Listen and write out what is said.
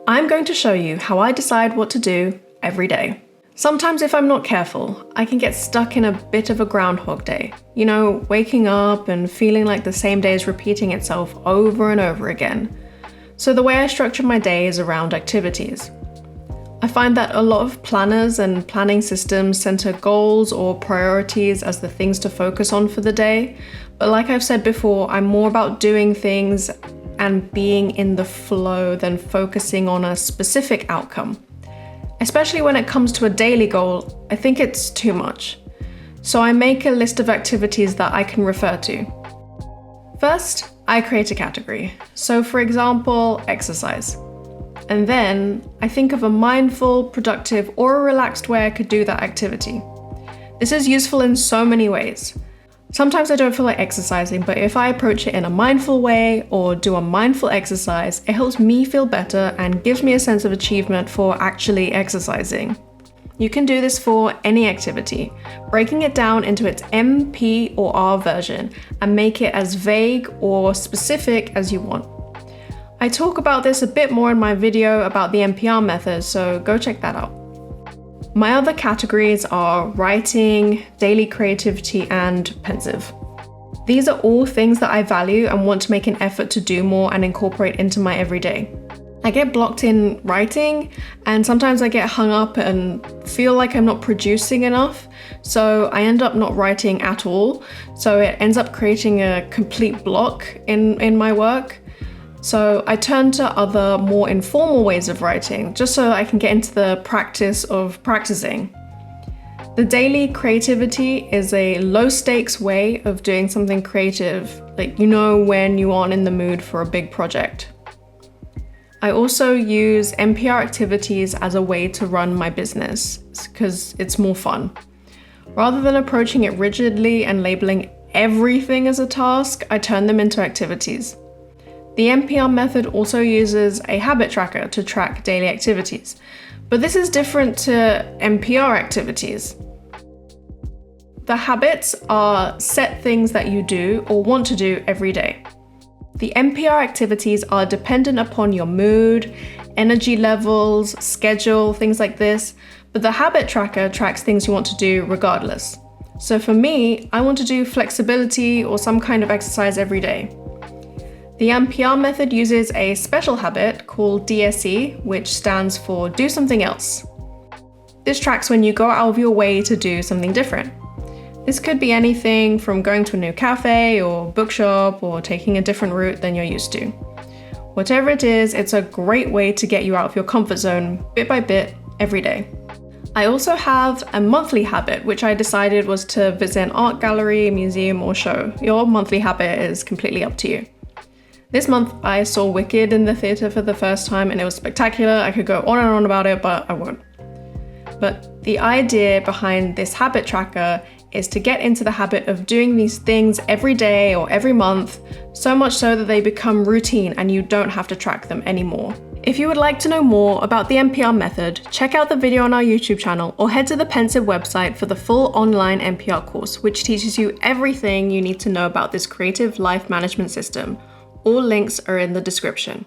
I'm going to show you how I decide what to do every day. Sometimes if I'm not careful, I can get stuck in a bit of a Groundhog Day. You know, waking up and feeling like the same day is repeating itself over and over again. So the way I structure my day is around activities. I find that a lot of planners and planning systems center goals or priorities as the things to focus on for the day. But like I've said before, I'm more about doing things and being in the flow than focusing on a specific outcome. Especially when it comes to a daily goal, I think it's too much. So I make a list of activities that I can refer to. First, I create a category. So for example, exercise. And then I think of a mindful, productive, or a relaxed way I could do that activity. This is useful in so many ways. Sometimes I don't feel like exercising, but if I approach it in a mindful way or do a mindful exercise, it helps me feel better and gives me a sense of achievement for actually exercising. You can do this for any activity, breaking it down into its M, P, or R version and make it as vague or specific as you want. I talk about this a bit more in my video about the MPR method, so go check that out. My other categories are writing, daily creativity, and pensive. These are all things that I value and want to make an effort to do more and incorporate into my everyday. I get blocked in writing, and sometimes I get hung up and feel like I'm not producing enough, so I end up not writing at all, so it ends up creating a complete block in my work. So I turn to other more informal ways of writing, just so I can get into the practice of practicing. The daily creativity is a low stakes way of doing something creative, like you know when you aren't in the mood for a big project. I also use MPR activities as a way to run my business, because it's more fun. Rather than approaching it rigidly and labeling everything as a task, I turn them into activities. The MPR method also uses a habit tracker to track daily activities, but this is different to MPR activities. The habits are set things that you do or want to do every day. The MPR activities are dependent upon your mood, energy levels, schedule, things like this, but the habit tracker tracks things you want to do regardless. So for me, I want to do flexibility or some kind of exercise every day. The MPR method uses a special habit called DSE, which stands for do something else. This tracks when you go out of your way to do something different. This could be anything from going to a new cafe or bookshop or taking a different route than you're used to. Whatever it is, it's a great way to get you out of your comfort zone bit by bit every day. I also have a monthly habit, which I decided was to visit an art gallery, museum, or show. Your monthly habit is completely up to you. This month, I saw Wicked in the theatre for the first time and it was spectacular. I could go on and on about it, but I won't. But the idea behind this habit tracker is to get into the habit of doing these things every day or every month, so much so that they become routine and you don't have to track them anymore. If you would like to know more about the MPR method, check out the video on our YouTube channel or head to the Pensive website for the full online MPR course, which teaches you everything you need to know about this creative life management system. All links are in the description.